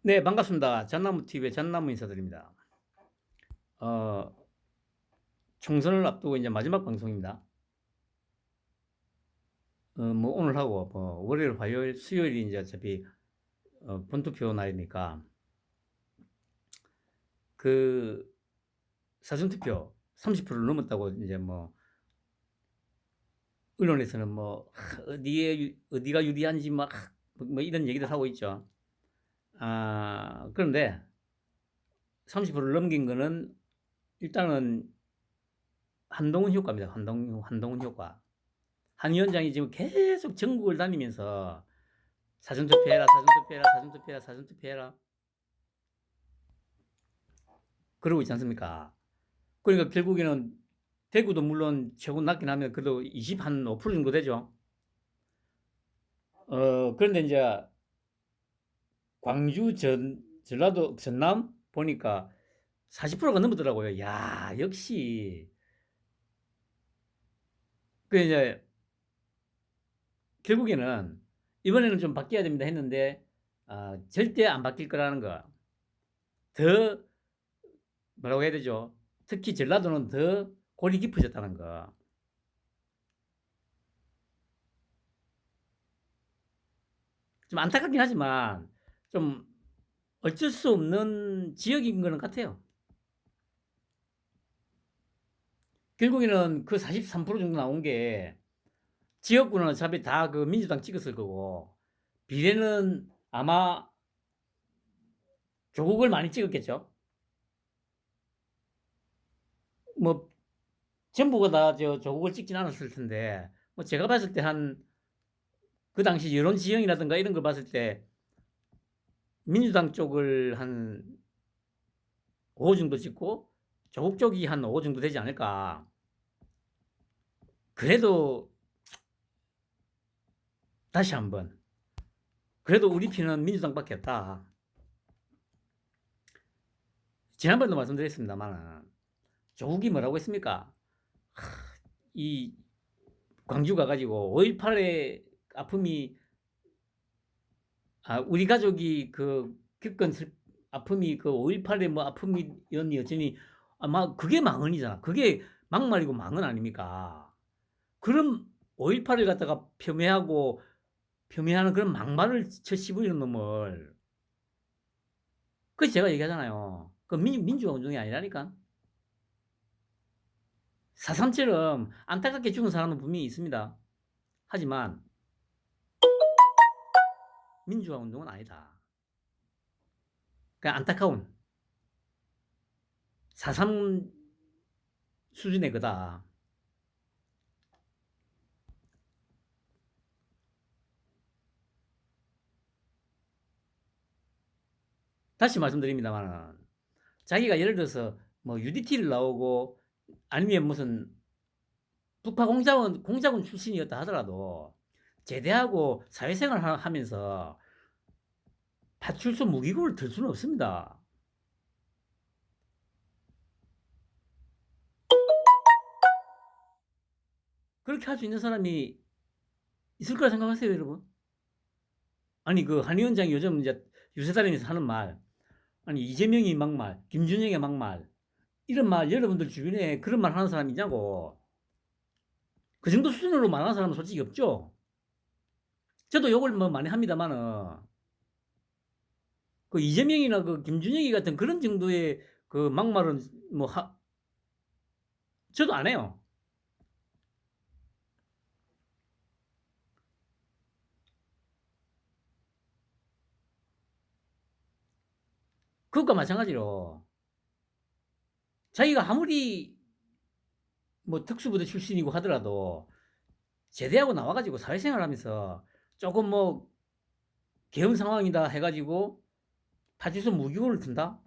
네, 반갑습니다. 잣나무TV의 잣나무 인사드립니다. 어, 총선을 앞두고 이제 마지막 방송입니다. 뭐 오늘 하고 뭐 월요일, 화요일, 수요일이 이제 어차피 본투표 날이니까 그 사전투표 30%를 넘었다고 이제 뭐 언론에서는 뭐 어디가 유리한지 뭐 이런 얘기들 하고 있죠. 그런데 30%를 넘긴 거는 일단은 한동훈 효과입니다. 한동훈 효과. 한 위원장이 지금 계속 전국을 다니면서 사전투표해라, 사전투표해라, 사전투표해라, 사전투표해라. 그러고 있지 않습니까? 그러니까 결국에는 대구도 물론 최고 낮긴 하면 그래도 25% 정도 되죠. 그런데 이제 광주, 전라도, 전남 보니까 40%가 넘었더라고요. 야, 역시. 그 이제 결국에는 이번에는 좀 바뀌어야 됩니다 했는데 절대 안 바뀔 거라는 거. 더 뭐라고 해야 되죠? 특히 전라도는 더 골이 깊어졌다는 거. 좀 안타깝긴 하지만 좀 어쩔 수 없는 지역인 거는 같아요. 결국에는 그 43% 정도 나온 게 지역구는 어차피 다 그 민주당 찍었을 거고 비례는 아마 조국을 많이 찍었겠죠. 뭐 전부가 다 조국을 찍진 않았을 텐데 뭐 제가 봤을 때 그 당시 여론 지형이라든가 이런 걸 봤을 때 민주당 쪽을 한 5 정도 찍고 조국 쪽이 한 5 정도 되지 않을까. 그래도 다시 한번 그래도 우리 피는 민주당밖에 없다. 지난번에도 말씀드렸습니다만 조국이 뭐라고 했습니까? 이 광주 가가지고 5.18의 아픔이 우리 가족이 그 겪은 아픔이 그 5.18의 뭐 아픔이었니 어쩌니 아마 그게 망언이잖아. 그게 막말이고 망언 아닙니까? 그럼 5.18을 갖다가 폄훼하는 그런 막말을 쳐 씹으려는 놈을 그래서 제가 얘기하잖아요. 그 민주화 운동이 아니라니까. 4.3처럼 안타깝게 죽은 사람은 분명히 있습니다. 하지만 민주화 운동은 아니다. 그냥 안타까운 4.3 수준의 거다. 다시 말씀드립니다만 자기가 예를 들어서 뭐 UDT를 나오고 아니면 무슨 북파 공작원 출신이었다 하더라도 제대하고 사회생활 하면서 파출소 무기고를 들 수는 없습니다. 그렇게 할 수 있는 사람이 있을 거라 생각하세요, 여러분? 아니 그 한 위원장이 요즘 이제 유세다니면서 하는 말, 아니 이재명이 막말, 김준영이 막말, 이런 말 여러분들 주변에 그런 말 하는 사람 있냐고. 그 정도 수준으로 말하는 사람은 솔직히 없죠. 저도 욕을 뭐 많이 합니다만은 그 이재명이나 그 김준영이 같은 그런 정도의 그 막말은 뭐 저도 안 해요. 그것과 마찬가지로 자기가 아무리 뭐 특수부대 출신이고 하더라도 제대하고 나와가지고 사회생활 하면서 조금 뭐 개헌 상황이다 해가지고 파출소 무기고를 든다?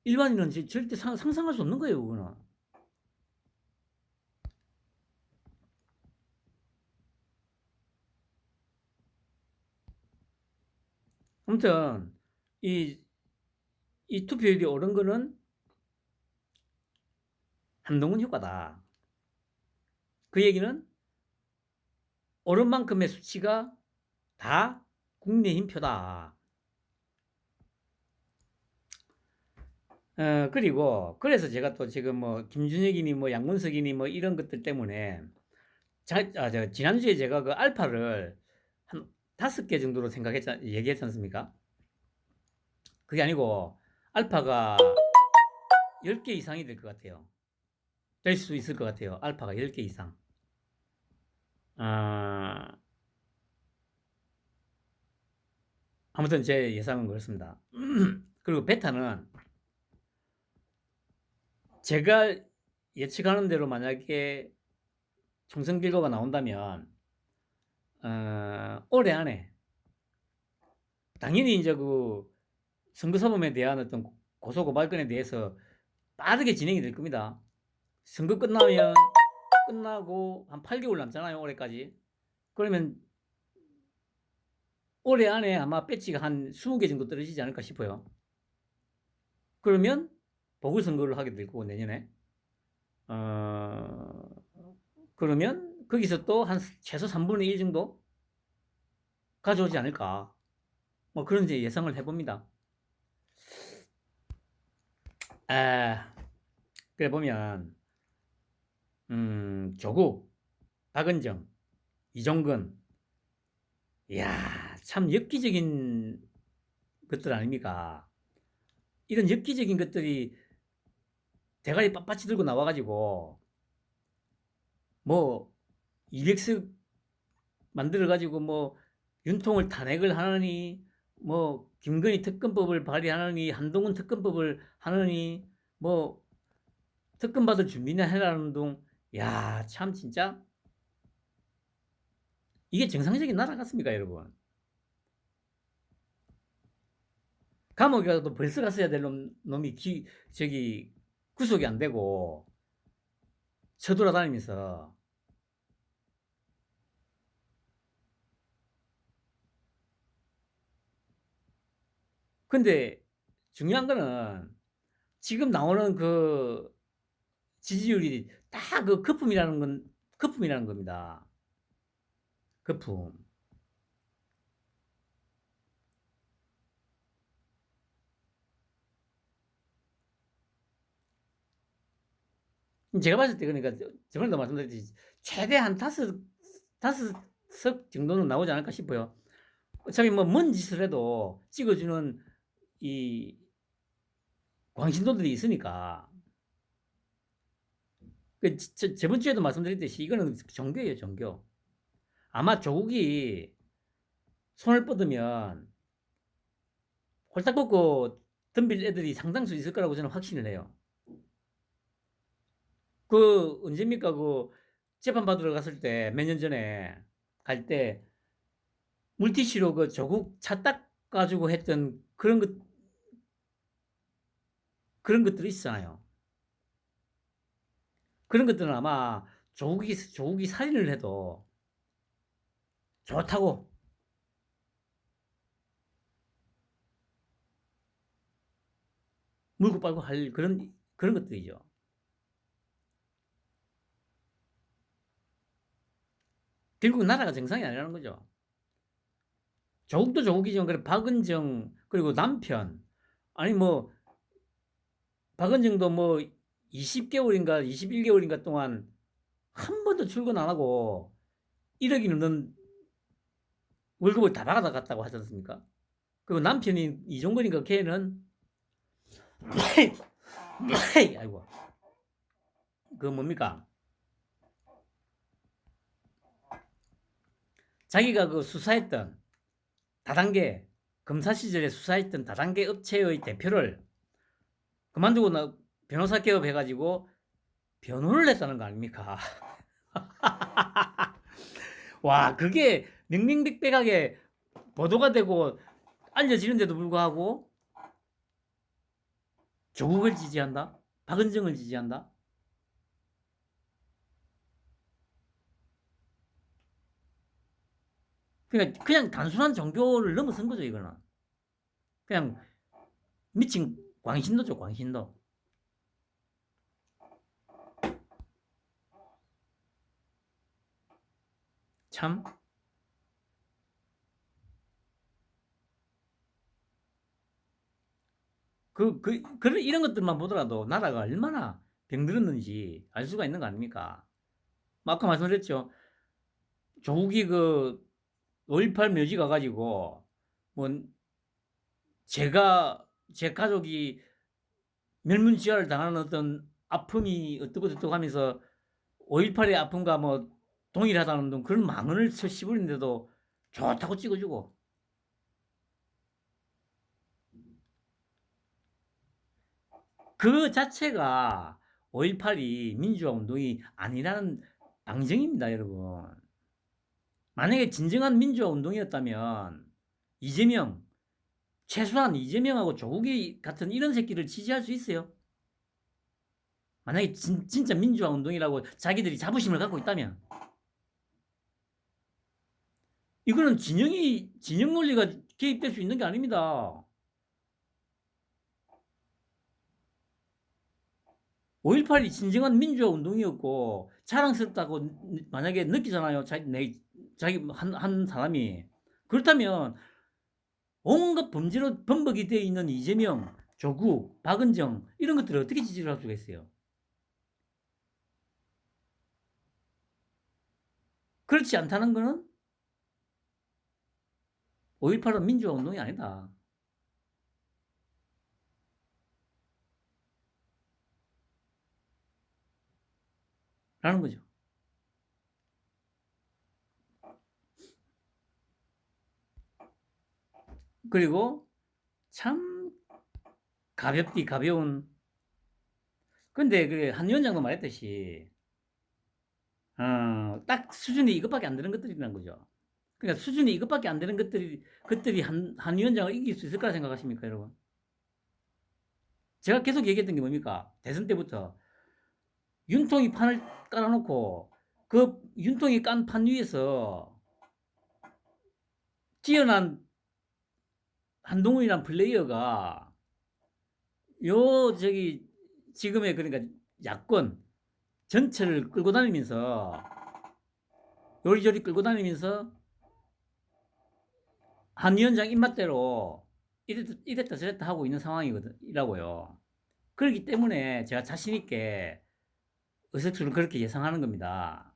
일반인은 절대 상상할 수 없는 거예요, 그거는. 아무튼 이, 이 투표율이 오른 거는 한동훈 효과다. 그 얘기는 오른 만큼의 수치가 다 국민의힘 표다. 그리고 그래서 제가 또 지금 뭐 김준혁이니 뭐 양문석이니 뭐 이런 것들 때문에 지난주에 제가 그 알파를 한 5개 정도로 얘기했지 않습니까? 그게 아니고 알파가 10개 이상이 될 것 같아요. 될 수 있을 것 같아요. 알파가 10개 이상. 아, 아무튼 제 예상은 그렇습니다. 그리고 베타는 제가 예측하는 대로 만약에 총선 결과가 나온다면 올해 안에 당연히 이제 그 선거사범에 대한 어떤 고소고발건에 대해서 빠르게 진행이 될 겁니다. 선거 끝나고 한 8개월 남잖아요, 올해까지. 그러면 올해 안에 아마 배치가 한 20개 정도 떨어지지 않을까 싶어요. 그러면 보궐선거를 하게 될 거고, 내년에. 어, 그러면 거기서 또 한 최소 3분의 1 정도 가져오지 않을까. 뭐 그런 이제 예상을 해봅니다. 그래 보면, 조국, 박은정, 이종근, 이야, 참 엽기적인 것들 아닙니까? 이런 엽기적인 것들이 대가리 빳빳이 들고 나와가지고, 뭐, 200석 만들어가지고, 뭐, 윤통을 탄핵을 하느니, 뭐, 김건희 특검법을 발의하느니, 한동훈 특검법을 하느니, 뭐, 특검 받을 준비나 해라는 둥, 야, 참, 진짜, 이게 정상적인 나라 같습니까, 여러분? 감옥에 가도 벌써 갔어야 될 놈이 구속이 안 되고, 쳐돌아다니면서, 근데 중요한 거는 지금 나오는 그 지지율이 다 그 거품이라는 겁니다. 거품. 제가 봤을 때 그러니까 저번에도 말씀드렸듯이 최대 한 다섯 석 정도는 나오지 않을까 싶어요. 어차피 뭐 뭔 짓을 해도 찍어주는 이 광신도들이 있으니까. 저번 주에도 말씀드렸듯이 이거는 종교예요, 종교. 아마 조국이 손을 뻗으면 홀딱 벗고 덤빌 애들이 상당수 있을 거라고 저는 확신을 해요. 그 언제입니까? 그 재판 받으러 갔을 때 몇 년 전에 갈 때 물티슈로 그 조국 차 닦아주고 했던 그런 것들이 있잖아요. 그런 것들은 아마 조국이 살인을 해도 좋다고 물고 빨고 할 그런 것들이죠. 결국 나라가 정상이 아니라는 거죠. 조국도 조국이지만 그래 박은정 그리고 남편 아니 뭐 박은정도 뭐 20개월인가 21개월인가 동안 한 번도 출근 안 하고 1억이 넘는 월급을 다 받아갔다고 하지 않습니까? 그리고 남편인 이종건인가 걔는 아이고 그 뭡니까? 자기가 그 수사했던 다단계 검사 시절에 수사했던 다단계 업체의 대표를 그만두고 변호사 개업해가지고 변호를 했다는 거 아닙니까? 와 그게 명명백백하게 보도가 되고 알려지는데도 불구하고 조국을 지지한다? 박은정을 지지한다? 그러니까 그냥 단순한 종교를 넘어선 거죠 이거는. 그냥 미친 광신도죠 광신도. 참 그런 이런 것들만 보더라도 나라가 얼마나 병들었는지 알 수가 있는 거 아닙니까? 뭐 아까 말씀드렸죠. 조국이 그 5.18 묘지 가가지고 뭐 제 가족이 멸문지화를 당하는 어떤 아픔이 어떻고 저떻고 하면서 5.18의 아픔과 뭐 동일하다는 등 그런 망언을 씹으는데도 좋다고 찍어주고, 그 자체가 5.18이 민주화 운동이 아니라는 방증입니다, 여러분. 만약에 진정한 민주화 운동이었다면 이재명, 최소한 이재명하고 조국이 같은 이런 새끼를 지지할 수 있어요? 만약에 진짜 민주화 운동이라고 자기들이 자부심을 갖고 있다면. 이거는 진영 논리가 개입될 수 있는 게 아닙니다. 5.18이 진정한 민주화 운동이었고 자랑스럽다고 만약에 느끼잖아요. 자기 한 사람이. 그렇다면 온갖 범죄로 범벅이 되어 있는 이재명, 조국, 박은정 이런 것들을 어떻게 지지를 할 수가 있어요? 그렇지 않다는 것은 5.18은 민주화 운동이 아니다 라는 거죠. 그리고 참 가벼운, 근데 그 한 위원장도 말했듯이 딱 수준이 이것밖에 안 되는 것들이라는 거죠. 그러니까 수준이 이것밖에 안 되는 것들이 한 위원장을 이길 수 있을 거라 생각하십니까, 여러분? 제가 계속 얘기했던 게 뭡니까? 대선 때부터 윤통이 판을 깔아놓고 그 윤통이 깐 판 위에서 뛰어난 한동훈이란 플레이어가 지금의 그러니까 야권 전체를 끌고 다니면서 요리조리 끌고 다니면서 한 위원장 입맛대로 이랬다 저랬다 하고 있는 상황이라고요. 그렇기 때문에 제가 자신있게 의석수를 그렇게 예상하는 겁니다.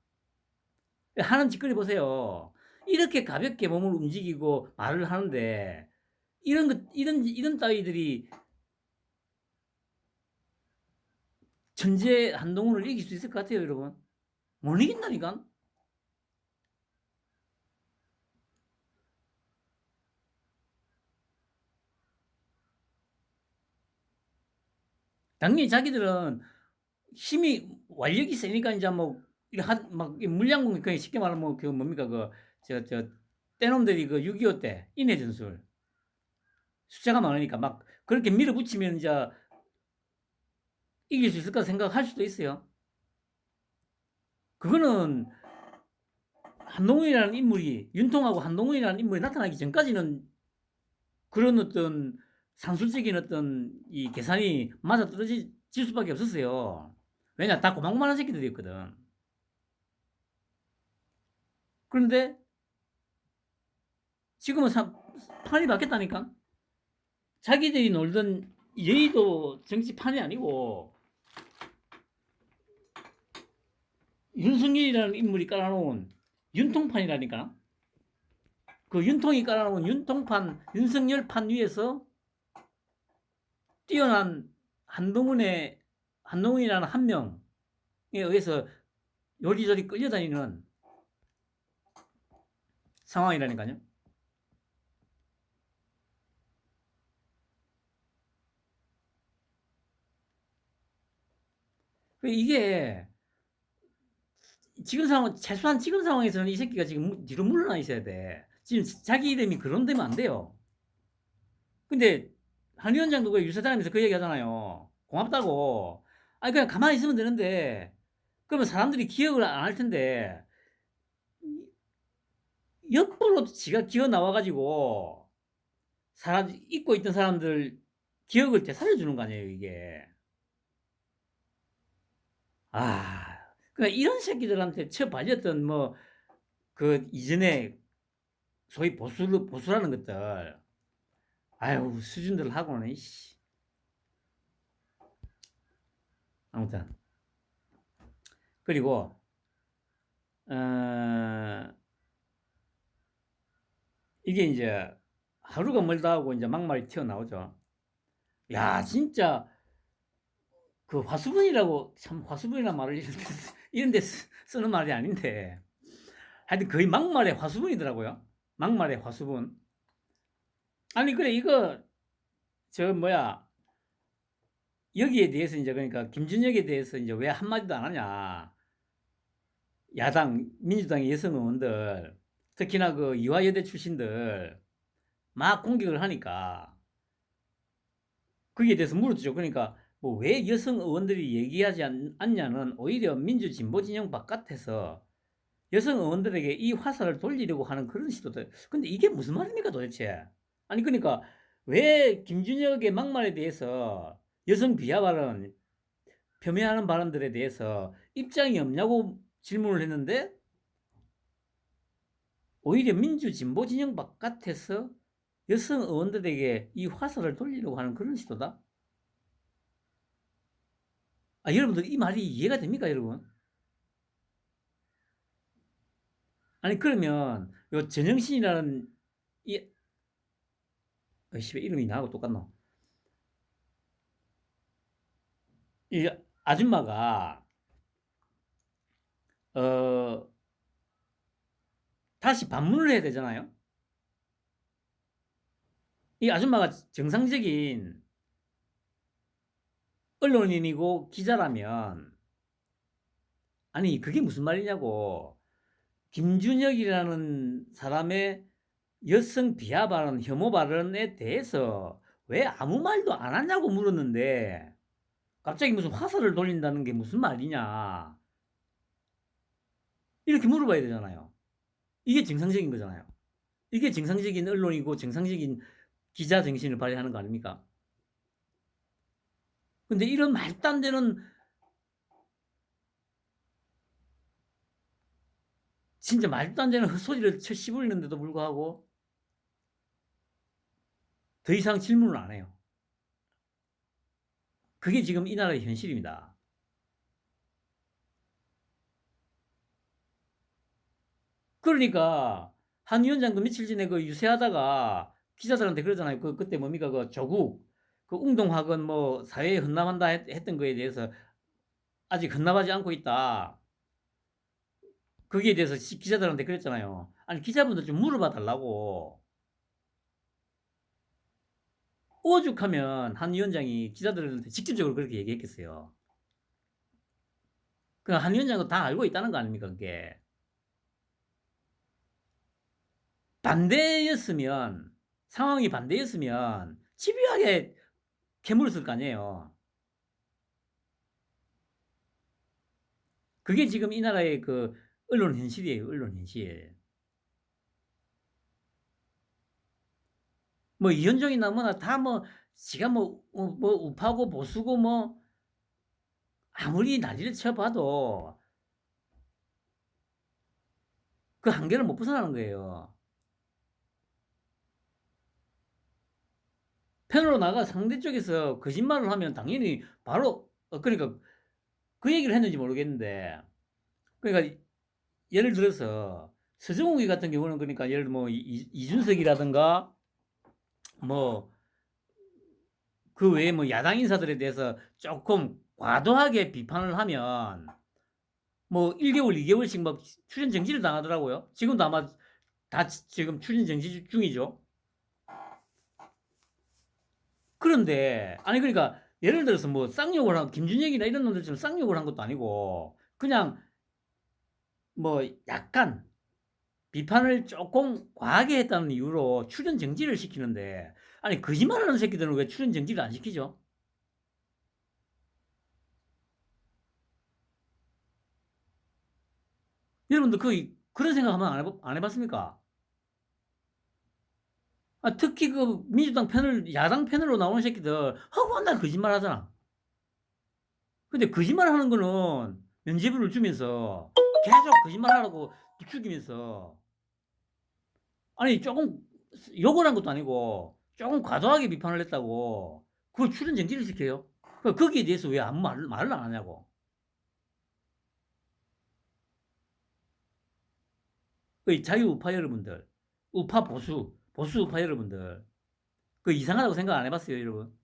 하는 짓거리 보세요. 이렇게 가볍게 몸을 움직이고 말을 하는데 이런 따위들이 천재 한동훈을 이길 수 있을 것 같아요, 여러분. 못 이긴다니까. 당연히 자기들은 완력이 세니까 이제 뭐 막 물량 공격, 쉽게 말하면 뭐 그 뭡니까 저 떼놈들이 그 6.25 때 인해 전술 숫자가 많으니까 막 그렇게 밀어붙이면 이제 이길 수 있을 까 생각할 수도 있어요. 그거는 한동훈이라는 인물이, 윤통하고 한동훈이라는 인물이 나타나기 전까지는 그런 어떤 상술적인 어떤 이 계산이 맞아떨어질 수밖에 없었어요. 왜냐, 다 고만고만한 새끼들이었거든. 그런데 지금은 판이 바뀌었다니까. 자기들이 놀던 여의도 정치판이 아니고 윤석열이라는 인물이 깔아놓은 윤통판이라니까. 그 윤통이 깔아놓은 윤석열 판 위에서 뛰어난 한동훈이라는 한 명에 의해서 요리조리 끌려다니는 상황이라니까요. 이게 최소한 지금 상황에서는 이 새끼가 지금 뒤로 물러나 있어야 돼. 지금 자기 이름이 그런 데면 안 돼요. 근데 한 위원장도 그 유세단에서 그 얘기 하잖아요. 고맙다고. 아니, 그냥 가만히 있으면 되는데, 그러면 사람들이 기억을 안 할 텐데, 역으로 지가 기어 나와가지고, 잊고 있던 사람들 기억을 되살려주는 거 아니에요, 이게. 그러니까 이런 새끼들한테 처발렸던 이전에 소위 보수라는 것들, 아유, 수준들 하고는, 이씨. 아무튼 그리고 어 이게 인제 하루가 멀다 하고 인제 막말이 튀어나오죠. 야 진짜 그 화수분이라고 참 화수분이란 말을 이런 데 쓰는 말이 아닌데 하여튼 거의 막말의 화수분이더라고요. 막말의 화수분. 아니 그래 이거 저 뭐야 여기에 대해서 인제 그러니까 김준혁에 대해서 인제 왜 한마디도 안 하냐. 야당 민주당의 여성 의원들 특히나 그 이화여대 출신들 막 공격을 하니까 거기에 대해서 물었죠. 그러니까 뭐 왜 여성 의원들이 얘기하지 않냐는 오히려 민주 진보 진영 바깥에서 여성 의원들에게 이 화살을 돌리려고 하는 그런 시도들. 근데 이게 무슨 말입니까 도대체? 아니 그러니까 왜 김준혁의 막말에 대해서 여성 비하 발언, 폄훼하는 발언들에 대해서 입장이 없냐고 질문을 했는데 오히려 민주 진보 진영 바깥에서 여성 의원들에게 이 화살을 돌리려고 하는 그런 시도다? 아 여러분들 이 말이 이해가 됩니까 여러분? 아니 그러면 요 전영신이라는 이 씨발 이름이 나하고 똑같노? 이 아줌마가 어 다시 반문을 해야 되잖아요. 이 아줌마가 정상적인 언론인이고 기자라면 아니 그게 무슨 말이냐고. 김준혁이라는 사람의 여성 비하 발언, 혐오 발언에 대해서 왜 아무 말도 안 하냐고 물었는데 갑자기 무슨 화살을 돌린다는 게 무슨 말이냐. 이렇게 물어봐야 되잖아요. 이게 정상적인 거잖아요. 이게 정상적인 언론이고 정상적인 기자 정신을 발휘하는 거 아닙니까? 근데 이런 말도 안 되는 진짜 말도 안 되는 헛소리를 쳐 씹으리는데도 불구하고 더 이상 질문을 안 해요. 그게 지금 이 나라의 현실입니다. 그러니까 한 위원장도 며칠 전에 그 유세하다가 기자들한테 그러잖아요. 그때 뭡니까 그 조국 그 웅동학원 뭐 사회에 헌납한다 했던 거에 대해서 아직 헌납하지 않고 있다. 거기에 대해서 기자들한테 그랬잖아요. 아니 기자분들 좀 물어봐 달라고. 오죽하면 한 위원장이 기자들한테 직접적으로 그렇게 얘기했겠어요. 그 한 위원장은 다 알고 있다는 거 아닙니까 그게. 반대였으면 상황이 반대였으면 집요하게 캐물었을 거 아니에요. 그게 지금 이 나라의 그 언론 현실이에요. 언론 현실. 뭐 이현정이나 뭐나 다 뭐 지가 뭐 우파고 보수고 뭐 아무리 난리를 쳐봐도 그 한계를 못 벗어나는 거예요. 편으로 나가 상대 쪽에서 거짓말을 하면 당연히 바로 그러니까 그 얘기를 했는지 모르겠는데 그러니까 예를 들어서 서정욱이 같은 경우는 그러니까 예를 들어 뭐 이준석이라든가 뭐 그 외에 뭐 야당 인사들에 대해서 조금 과도하게 비판을 하면 뭐 1개월, 2개월씩 막 출연 정지를 당하더라고요. 지금도 아마 다 지금 출연 정지 중이죠. 그런데 아니 그러니까 예를 들어서 뭐 쌍욕을 한 김준혁이나 이런 놈들처럼 쌍욕을 한 것도 아니고 그냥 뭐 약간 비판을 조금 과하게 했다는 이유로 출연 정지를 시키는데 아니 거짓말하는 새끼들은 왜 출연 정지를 안 시키죠? 여러분들 그런 생각 한번 안 해봤습니까? 아, 특히 그 민주당 편을 야당 편으로 나오는 새끼들 하고 맨날 거짓말 하잖아. 근데 거짓말하는 거는 면죄부를 주면서 계속 거짓말하라고 부추기면서 아니 조금 욕을 한 것도 아니고 조금 과도하게 비판을 했다고 그걸 출연 정지를 시켜요? 거기에 대해서 왜 아무 말을 안 하냐고. 그 자유우파 여러분들, 우파 보수 우파 여러분들, 그 이상하다고 생각 안 해봤어요, 여러분?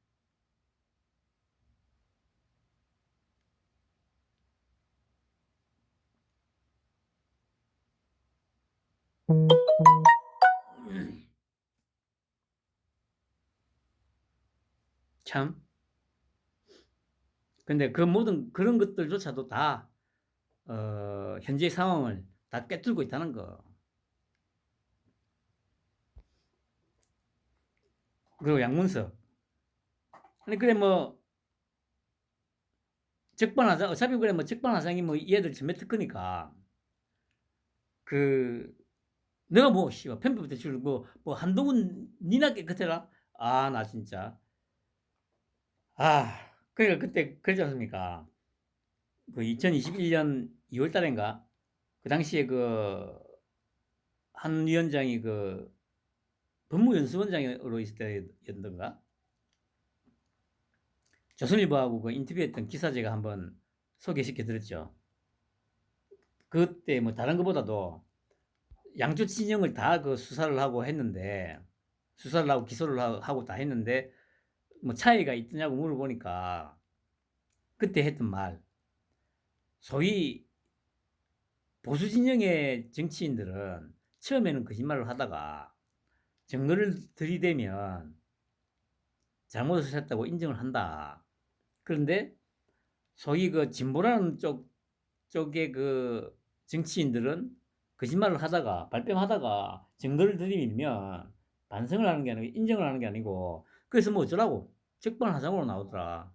참. 근데 그 모든 그런 것들조차도 다 현재 상황을 다 꿰뚫고 있다는 거. 그리고 양문석. 아니 그래 뭐 적반하장 어차피 그래 뭐 적반하장이 뭐 얘들 전매 특허니까 그 내가 뭐 씨발 편법 대출 뭐 한동훈 니나 깨끗해라. 아 나 진짜 그러니까 그때 그랬지 않습니까? 그 2021년 2월 달인가 그 당시에 그 한 위원장이 그 법무연수원장으로 있을 때였던가 조선일보하고 그 인터뷰했던 기사 제가 한번 소개시켜 드렸죠. 그때 뭐 다른 것보다도 양쪽 진영을 다 그 수사를 하고 했는데 수사를 하고 기소를 하고 다 했는데 뭐 차이가 있느냐고 물어보니까 그때 했던 말 소위 보수 진영의 정치인들은 처음에는 거짓말을 하다가 증거를 들이대면 잘못을 했다고 인정을 한다. 그런데 소위 그 진보라는 쪽의 그 정치인들은 거짓말을 하다가 발뺌하다가 증거를 들이밀면 반성을 하는 게 아니고 인정을 하는 게 아니고 그래서 뭐 어쩌라고 적반하장으로 나오더라.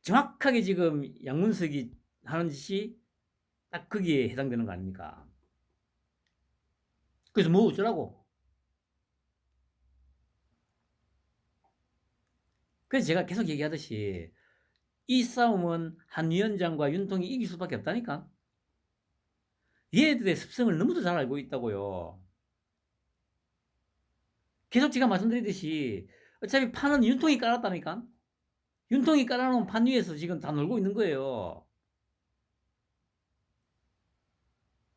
정확하게 지금 양문석이 하는 짓이 딱 거기에 해당되는 거 아닙니까? 그래서 뭐 어쩌라고. 그래서 제가 계속 얘기하듯이 이 싸움은 한 위원장과 윤통이 이길 수밖에 없다니까. 얘들의 습성을 너무도 잘 알고 있다고요. 계속 제가 말씀드리듯이 어차피 판은 윤통이 깔았다니까. 윤통이 깔아놓은 판 위에서 지금 다 놀고 있는 거예요.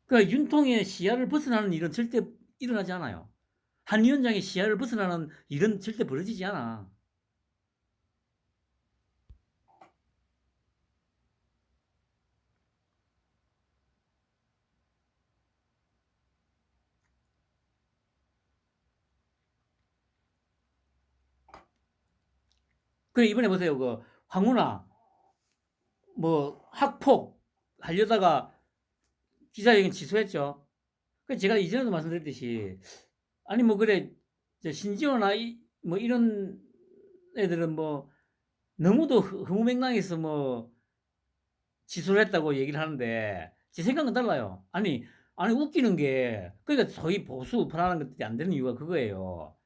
그러니까 윤통의 시야를 벗어나는 일은 절대 일어나지 않아요. 한 위원장의 시야를 벗어나는 일은 절대 벌어지지 않아. 그래 이번에 보세요. 그 황운하 뭐 학폭 하려다가 기자회견 취소했죠. 그 제가 이전에도 말씀드렸듯이 아니 뭐 그래 신지호나 뭐 이런 애들은 뭐 너무도 허무맹랑해서 뭐 취소를 했다고 얘기를 하는데 제 생각은 달라요. 아니 웃기는 게 그러니까 소위 보수 편하는 것들이 안 되는 이유가 그거예요.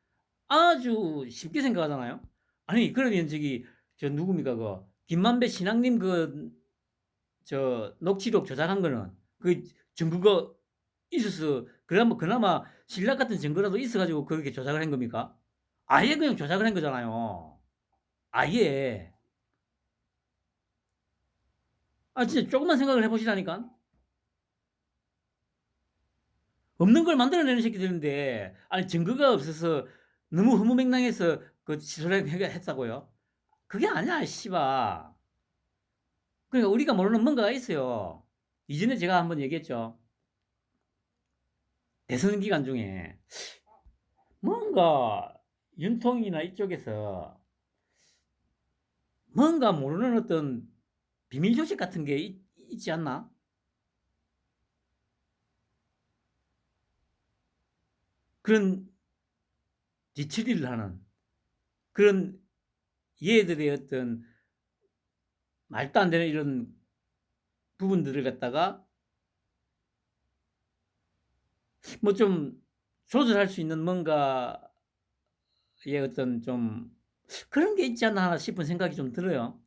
아주 쉽게 생각하잖아요. 아니 그러면 저기 저 누굽니까 그 김만배 신앙님 그 저 녹취록 조작한 거는 그 증거가 있어서 그나마 신락 같은 증거라도 있어가지고 그렇게 조작을 한 겁니까? 아예 그냥 조작을 한 거잖아요. 아예. 진짜 조금만 생각을 해보시라니까. 없는 걸 만들어내는 새끼들인데 아니 증거가 없어서 너무 허무맹랑해서 그 취소를 했다고요? 그게 아니야 씨발. 그러니까 우리가 모르는 뭔가가 있어요. 이전에 제가 한번 얘기했죠. 대선 기간 중에 뭔가 윤통이나 이쪽에서 뭔가 모르는 어떤 비밀 조직 같은 게 있지 않나? 그런 뒤처리를 하는 그런 얘들의 어떤 말도 안 되는 이런 부분들을 갖다가 뭐 좀 조절할 수 있는 뭔가의 어떤 좀 그런 게 있지 않나 싶은 생각이 좀 들어요.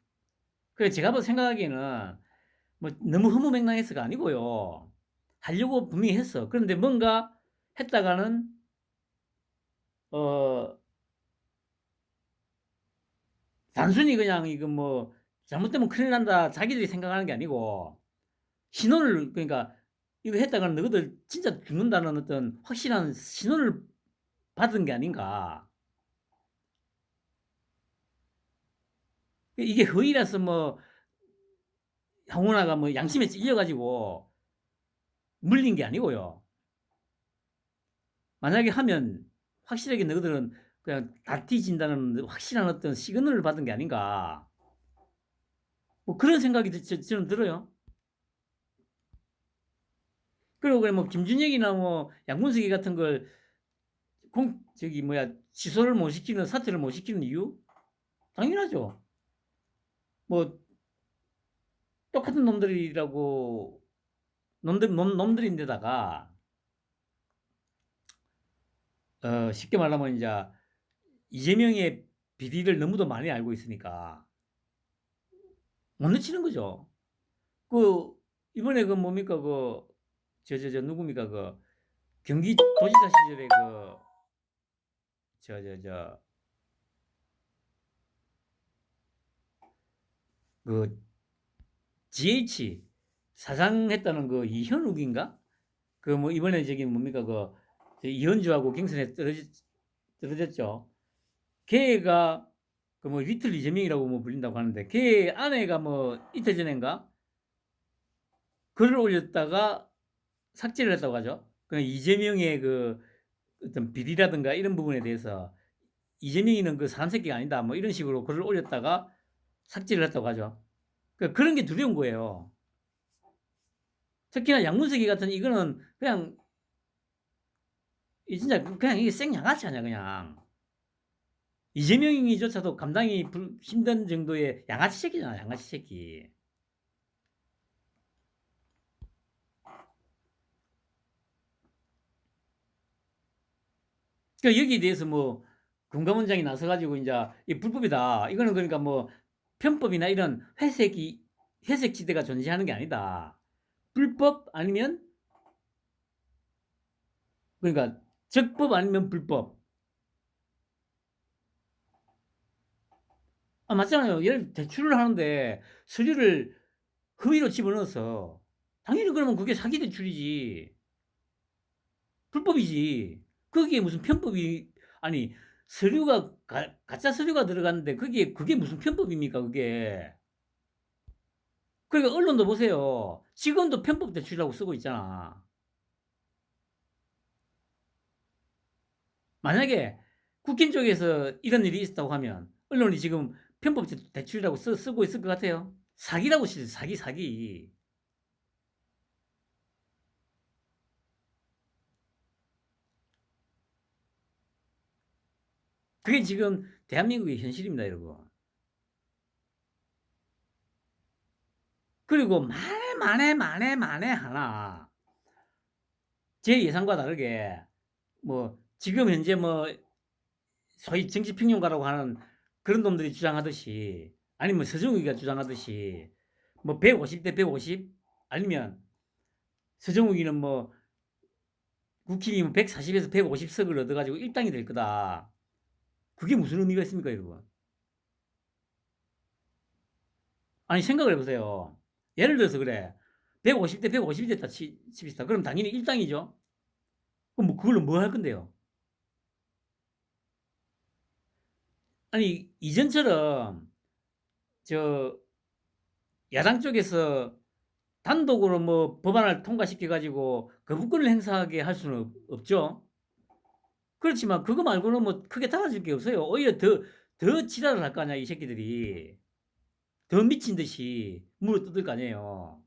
그래서 제가 생각하기에는 뭐 너무 허무맹랑해서가 아니고요. 하려고 분명히 했어. 그런데 뭔가 했다가는 어 단순히 그냥 이거 뭐 잘못되면 큰일 난다 자기들이 생각하는 게 아니고 신호를 그러니까 이거 했다가는 너희들 진짜 죽는다는 어떤 확실한 신호를 받은 게 아닌가. 이게 허위라서 뭐 형원아가 뭐 양심에 찔려 가지고 물린 게 아니고요. 만약에 하면 확실하게 너희들은 그냥 다 뒤진다는 확실한 어떤 시그널을 받은 게 아닌가. 뭐 그런 생각이 저는 들어요. 그리고 그래 뭐 김준혁이나 뭐 양문석이 같은 걸 취소를 못 시키는 사퇴를 못 시키는 이유? 당연하죠. 뭐 똑같은 놈들이라고 놈들인데다가 쉽게 말하면 이제 이재명의 비리를 너무도 많이 알고 있으니까 못 놓치는 거죠. 그 이번에 그 뭡니까 누굽니까 경기도지사 시절에 그 GH 사장 했다는 그 이현욱인가? 그 뭐 이번에 저기 뭡니까 이현주하고 경선에 떨어졌죠. 걔가 그 뭐 리틀 이재명이라고 뭐 불린다고 하는데 걔 아내가 뭐 이틀 전인가 글을 올렸다가 삭제를 했다고 하죠. 그 이재명의 그 어떤 비리라든가 이런 부분에 대해서 이재명이는 그 사람 새끼가 아니다 뭐 이런 식으로 글을 올렸다가 삭제를 했다고 하죠. 그러니까 그런 게 두려운 거예요. 특히나 양문석이 같은 이거는 그냥 진짜 그냥 이게 생양아치 아니야 그냥. 이재명이조차도 감당이 힘든 정도의 양아치 새끼잖아 양아치 새끼. 그러니까 여기에 대해서 뭐 금감원장이 나서가지고 이제 이 불법이다. 이거는 그러니까 뭐 편법이나 이런 회색 지대가 존재하는 게 아니다. 불법 아니면 그러니까 적법 아니면 불법. 아 맞잖아요. 예를 대출을 하는데 서류를 허위로 집어넣어서 당연히 그러면 그게 사기 대출이지. 불법이지. 거기에 무슨 편법이 아니 서류가 가짜 서류가 들어갔는데 그게 무슨 편법입니까 그게. 그러니까 언론도 보세요. 지금도 편법 대출이라고 쓰고 있잖아. 만약에 국힘 쪽에서 이런 일이 있었다고 하면 언론이 지금 편법 대출이라고 쓰고 있을 것 같아요. 사기라고 치죠. 사기. 그게 지금 대한민국의 현실입니다, 여러분. 그리고 만에 하나 제 예상과 다르게 뭐 지금 현재 뭐 소위 정치평론가라고 하는 그런 놈들이 주장하듯이 아니면 서정욱이가 주장하듯이 뭐 150대 150 아니면 서정욱이는 뭐 국힘이 140에서 150석을 얻어가지고 일당이 될 거다. 그게 무슨 의미가 있습니까, 여러분? 아니 생각을 해보세요. 예를 들어서 그래 150대 150이 됐다 칩시다. 그럼 당연히 일당이죠. 그럼 뭐 그걸로 뭐 할 건데요? 아니 이전처럼 저 야당 쪽에서 단독으로 뭐 법안을 통과시켜 가지고 거부권을 행사하게 할 수는 없죠. 그렇지만 그거 말고는 뭐 크게 달라질 게 없어요. 오히려 더 지랄을 할 거 아니야 이 새끼들이. 더 미친 듯이 물어뜯을 거 아니에요.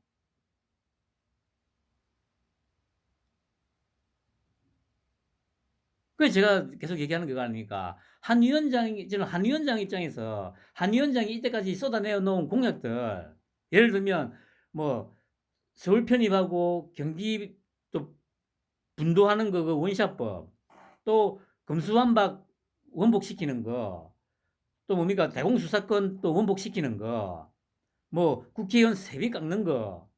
그래서 제가 계속 얘기하는 거 아닙니까? 저는 한 위원장 입장에서 한 위원장이 이때까지 쏟아내어 놓은 공약들 예를 들면 뭐 서울 편입하고 경기 또 분도하는 거 그 원샷법 또 검수완박 원복시키는 거 또 뭡니까 대공수사권 또 원복시키는 거 뭐 국회의원 세비 깎는 거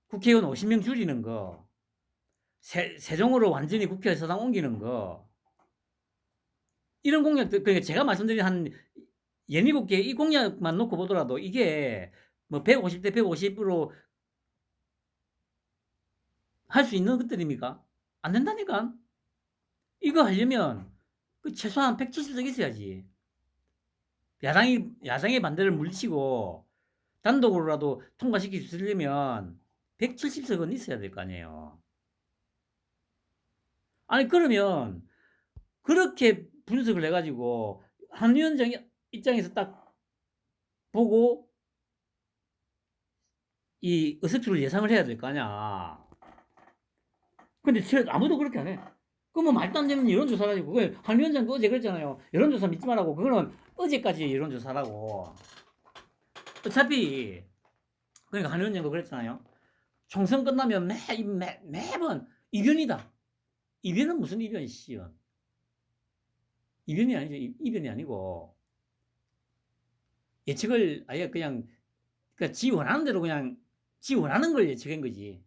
국회의원 50명 줄이는 거 세종으로 완전히 국회의사당 옮기는 거 이런 공약들 그러니까 제가 말씀드린 한 예비국회 이 공약만 놓고 보더라도 이게 뭐 150대 150으로 할 수 있는 것들입니까? 안 된다니까. 이거 하려면 그 최소한 170석 있어야지. 야당의 반대를 물리치고 단독으로라도 통과시킬 수 있으려면 170석은 있어야 될 거 아니에요. 아니 그러면 그렇게 분석을 해가지고 한 위원장 입장에서 딱 보고 이 의석수를 예상을 해야 될 거 아니야. 근데 아무도 그렇게 안 해. 그 뭐 말도 안 되는 여론조사라고. 한 위원장도 어제 그랬잖아요. 여론조사 믿지 말라고. 그거는 어제까지 여론조사라고. 어차피 그러니까 한 위원장도 그랬잖아요. 총선 끝나면 매번 이변이다. 이변은 무슨 이변, 씨연. 이변이 아니죠. 이변이 아니고 예측을 아예 그냥 그러니까 지 원하는 대로 그냥 지 원하는 걸 예측한 거지.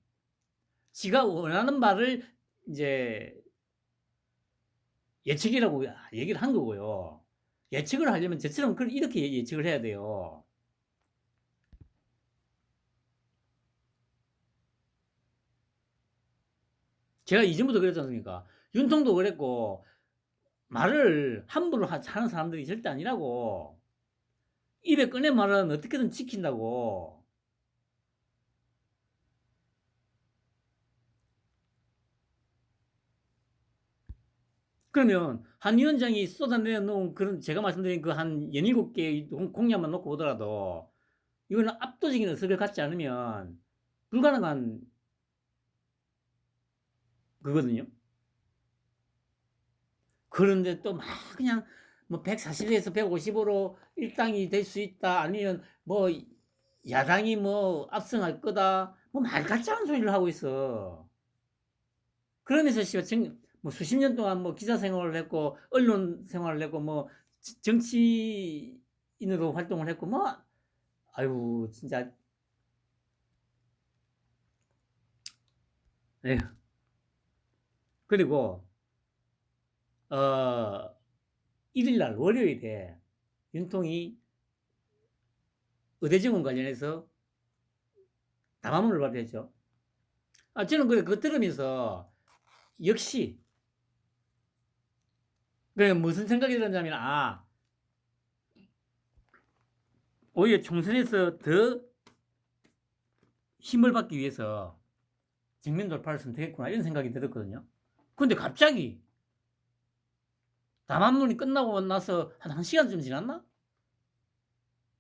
지가 원하는 말을 이제 예측이라고 얘기를 한 거고요. 예측을 하려면 저처럼 이렇게 예측을 해야 돼요. 제가 이전부터 그랬지 않습니까? 윤통도 그랬고 말을 함부로 하는 사람들이 절대 아니라고. 입에 꺼낸 말은 어떻게든 지킨다고. 그러면 한 위원장이 쏟아내 놓은 그런 제가 말씀드린 그 한 17개의 공약만 놓고 보더라도 이거는 압도적인 의석을 갖지 않으면 불가능한 그거든요. 그런데 또 막 그냥 뭐 140에서 150으로 일당이 될 수 있다. 아니면 뭐 야당이 뭐 압승할 거다. 뭐 말 같지 않은 소리를 하고 있어. 그러면서 뭐 수십 년 동안 뭐 기자 생활을 했고 언론 생활을 했고 뭐 정치인으로 활동을 했고 뭐 아유 진짜 네. 그리고 어 1일날 월요일에 윤통이 의대증원 관련해서 담화문을 발표했죠. 저는 그거 들으면서 역시 무슨 생각이 들었냐면 오히려 총선에서 더 힘을 받기 위해서 정면 돌파를 선택했구나 이런 생각이 들었거든요. 근데 갑자기 담화문이 끝나고 나서 한 1시간쯤 지났나?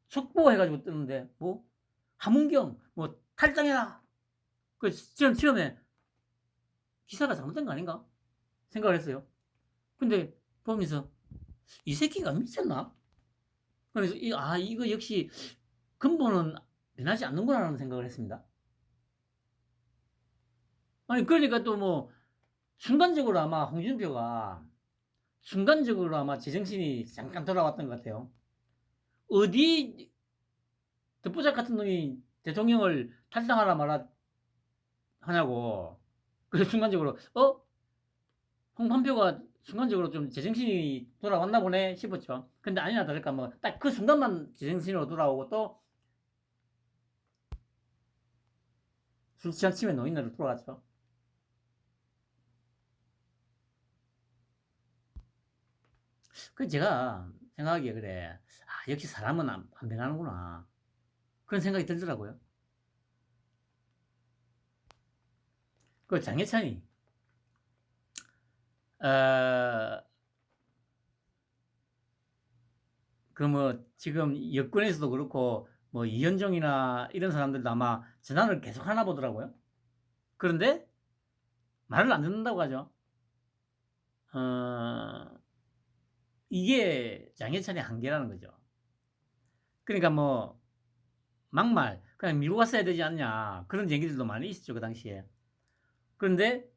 속보해가지고 뜨는데 뭐 함은경 뭐 탈당해라. 저는 처음에 기사가 잘못된 거 아닌가 생각을 했어요. 근데 보면서 이 새끼가 미쳤나? 그래서 이거 역시 근본은 변하지 않는구나라는 생각을 했습니다. 아니 그러니까 또 뭐 순간적으로 아마 홍준표가 순간적으로 아마 제정신이 잠깐 돌아왔던 것 같아요. 어디 듣보잡 같은 놈이 대통령을 탈당하라 말아 하냐고. 그래서 순간적으로 홍준표가 순간적으로 좀 제정신이 돌아왔나 보네 싶었죠. 근데 아니나 다를까 뭐 딱 그 순간만 제정신으로 돌아오고 또 술 취한 치매 노인으로 돌아갔죠. 그 제가 생각하기에 그래. 역시 사람은 안 변하는구나. 그런 생각이 들더라고요. 그 장혜찬이 어, 그 뭐 지금 여권에서도 그렇고 뭐 이현정이나 이런 사람들도 아마 전화를 계속 하나 보더라고요. 그런데 말을 안 듣는다고 하죠. 어, 이게 장혜찬의 한계라는 거죠. 그러니까 뭐 막말 그냥 미국 갔어야 되지 않냐 그런 얘기들도 많이 있었죠 그 당시에. 그런데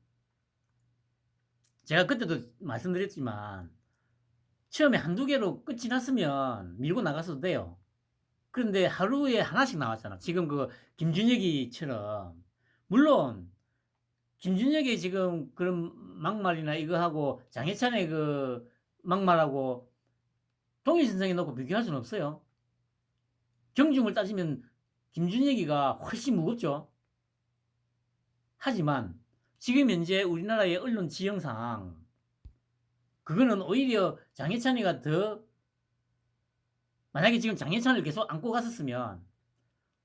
제가 그때도 말씀드렸지만 처음에 한두 개로 끝이 났으면 밀고 나갔어도 돼요. 그런데 하루에 하나씩 나왔잖아. 지금 그 김준혁이처럼. 물론 김준혁이 지금 그런 막말이나 이거 하고 장혜찬의 그 막말하고 동일선상에 놓고 비교할 수는 없어요. 경중을 따지면 김준혁이가 훨씬 무겁죠. 하지만 지금 현재 우리나라의 언론 지형상 그거는 오히려 장해찬이가 더, 만약에 지금 장해찬을 계속 안고 갔었으면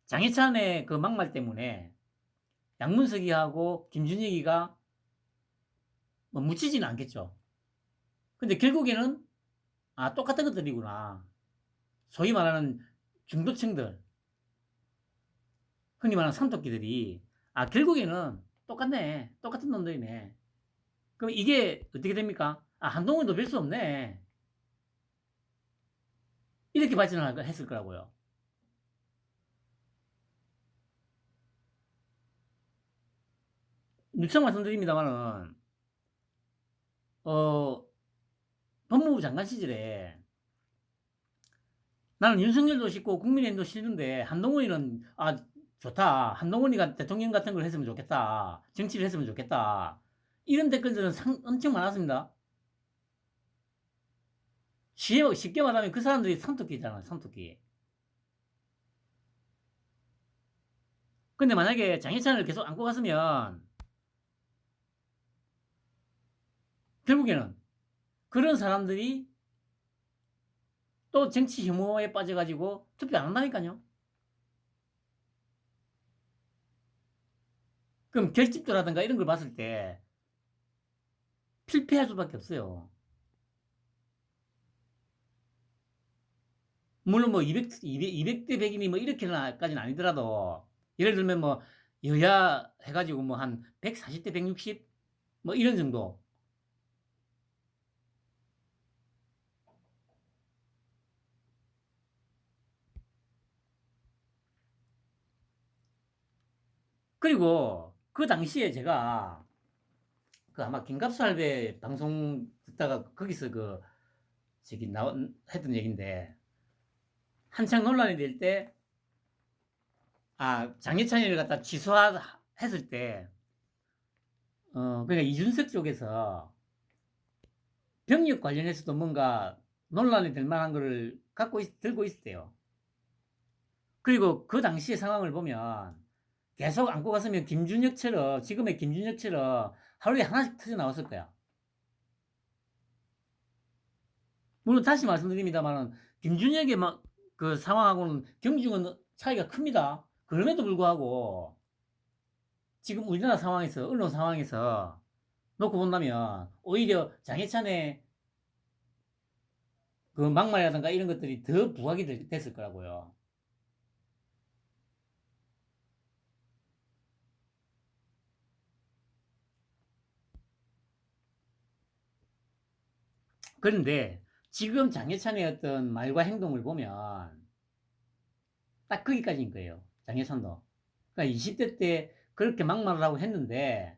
장해찬의 그 막말 때문에 양문석이하고 김준혁이가 뭐 묻히지는 않겠죠. 근데 결국에는 똑같은 것들이구나. 소위 말하는 중도층들, 흔히 말하는 삼토끼들이 결국에는 똑같네. 똑같은 놈들이네. 그럼 이게 어떻게 됩니까? 한동훈도 별 수 없네. 이렇게 발전을 했을 거라고요. 누차 말씀드립니다만은, 법무부 장관 시절에 나는 윤석열도 싫고 국민의힘도 싫은데 한동훈이는 좋다. 한동훈이가 대통령 같은 걸 했으면 좋겠다. 정치를 했으면 좋겠다. 이런 댓글들은 엄청 많았습니다. 쉽게 말하면 그 사람들이 삼토끼잖아요. 삼토끼. 근데 만약에 장해찬을 계속 안고 갔으면 결국에는 그런 사람들이 또 정치 혐오에 빠져가지고 투표 안 한다니까요. 그럼 결집도라든가 이런 걸 봤을 때 필패할 수밖에 없어요. 물론 뭐 200대 100이니 뭐 이렇게까지는 아니더라도 예를 들면 뭐 여야 해가지고 뭐 한 140대 160? 뭐 이런 정도. 그리고 그 당시에 제가 그 아마 김갑수 할배 방송 듣다가 거기서 했던 얘기인데 한창 논란이 될 때 장해찬이를 갖다 취소했을 때 그러니까 이준석 쪽에서 병력 관련해서도 뭔가 논란이 될 만한 거를 들고 있었대요. 그리고 그 당시의 상황을 보면 계속 안고 갔으면 지금의 김준혁처럼 하루에 하나씩 터져 나왔을 거야. 물론 다시 말씀드립니다만 김준혁의 그 상황하고는 경중은 차이가 큽니다. 그럼에도 불구하고 지금 우리나라 상황에서, 언론 상황에서 놓고 본다면 오히려 장해찬의 그 막말이라든가 이런 것들이 더 부각이 됐을 거라고요. 그런데 지금 장해찬의 어떤 말과 행동을 보면 딱 거기까지인 거예요. 장해찬도. 그러니까 20대 때 그렇게 막말을 하고 했는데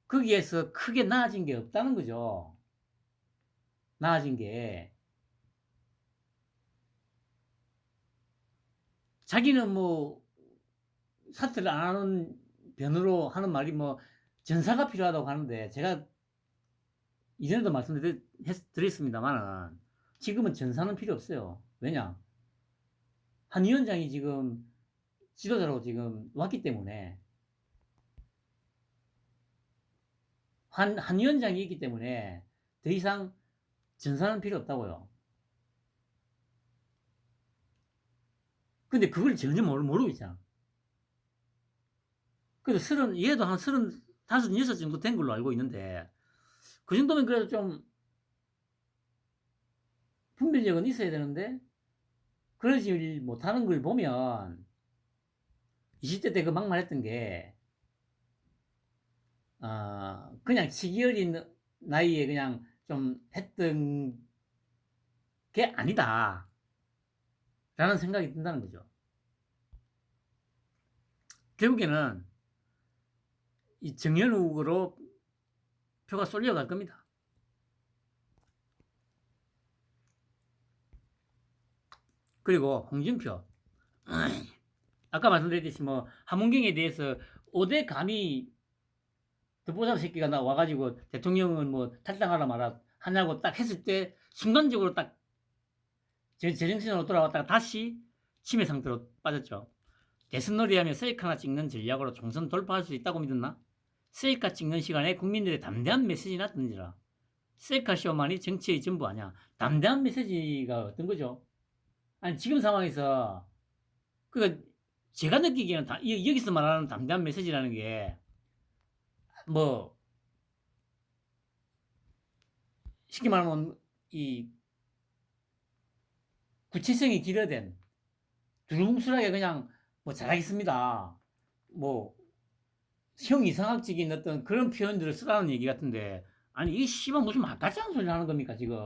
거기에서 크게 나아진 게 없다는 거죠. 나아진 게. 자기는 뭐 사퇴를 안 하는 변으로 하는 말이 뭐 전사가 필요하다고 하는데 제가 이전에도 말씀드렸습니다만은 지금은 전사는 필요 없어요. 왜냐? 한 위원장이 지금 지도자로 지금 왔기 때문에 한 위원장이 있기 때문에 더 이상 전사는 필요 없다고요. 근데 그걸 전혀 모르고 있잖아. 그래서 얘도 한 35, 6 정도 된 걸로 알고 있는데 그 정도면 그래도 좀 분별력은 있어야 되는데 그러지 못하는 걸 보면 20대 때 그 막말했던 게 그냥 치기 어린 나이에 그냥 좀 했던 게 아니다 라는 생각이 든다는 거죠. 결국에는 이 정연욱으로 표가 쏠려갈 겁니다. 그리고 홍준표 아까 말씀드렸듯이 뭐 함은경에 대해서 5대 감히 듣보잡 새끼가 와가지고 대통령은 뭐 탈당하라 마라 하냐고 딱 했을 때 순간적으로 딱 제정신으로 돌아왔다가 다시 치매 상태로 빠졌죠. 대선놀이하며 셀카나 찍는 전략으로 총선 돌파할 수 있다고 믿었나? 셀카 찍는 시간에 국민들의 담대한 메시지나 던지라. 셀카쇼만이 정치의 전부 아니야. 담대한 메시지가 어떤 거죠? 아니 지금 상황에서 그 제가 느끼기에는 여기서 말하는 담대한 메시지라는 게 뭐 쉽게 말하면 이 구체성이 길어된 두루뭉술하게 그냥 뭐 잘하겠습니다. 뭐 형이상학적인 어떤 그런 표현들을 쓰라는 얘기 같은데 아니 이게 씨발 무슨 말 같지 않은 소리를 하는 겁니까 지금.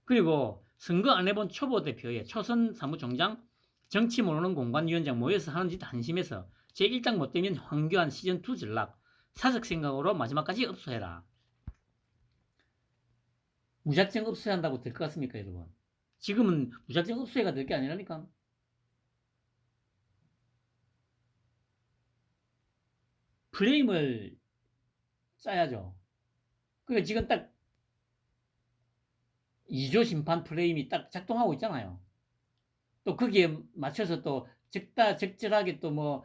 그리고 선거 안 해본 초보 대표의 초선 사무총장 정치 모르는 공관위원장 모여서 하는 짓 한심해서 제1당 못되면 황교안 시즌2 전락 사적 생각으로 마지막까지 읍소해라. 무작정 읍소한다고 될 것 같습니까 여러분? 지금은 무작정 읍소해가 될 게 아니라니까. 프레임을 짜야죠. 그러니까 지금 딱 2조 심판 프레임이 딱 작동하고 있잖아요. 또 거기에 맞춰서 또 적절하게 또 뭐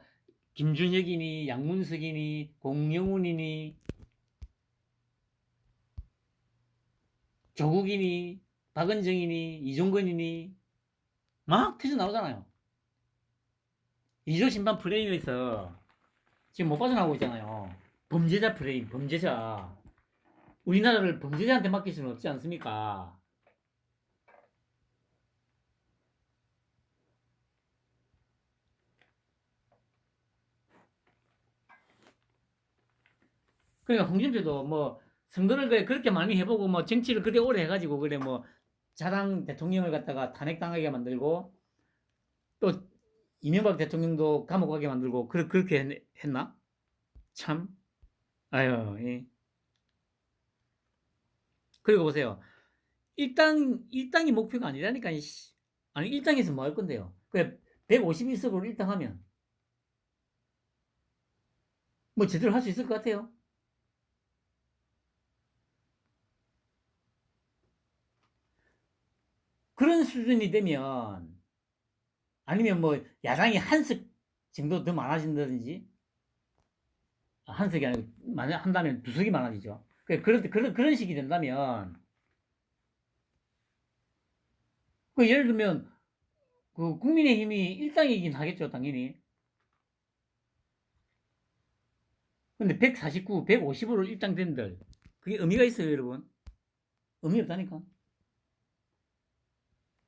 김준혁이니 양문석이니 공영훈이니 조국이니 박은정이니 이종건이니 막 터져 나오잖아요. 2조 심판 프레임에서 지금 못 빠져나오고 있잖아요. 범죄자 프레임, 범죄자. 우리나라를 범죄자한테 맡길 수는 없지 않습니까? 그러니까 홍준표도 뭐 선거를 그렇게 많이 해보고 뭐 정치를 그렇게 오래 해가지고 그래 뭐 자당 대통령을 갖다가 탄핵당하게 만들고 또 이명박 대통령도 감옥 가게 만들고 그렇게 했나? 참 아유. 예. 그리고 보세요. 일당이 목표가 아니라니까. 아니 일당에서 뭐 할 건데요? 그 151석으로 일당하면 뭐 제대로 할 수 있을 것 같아요. 그런 수준이 되면 아니면 뭐 야당이 한 석 정도 더 많아진다든지 한 석이 아니고 만약 한다면 두 석이 많아지죠. 그런 식이 된다면 그 예를 들면 그 국민의힘이 일당이긴 하겠죠 당연히. 근데 149, 150으로 일당된들 그게 의미가 있어요 여러분? 의미 없다니까.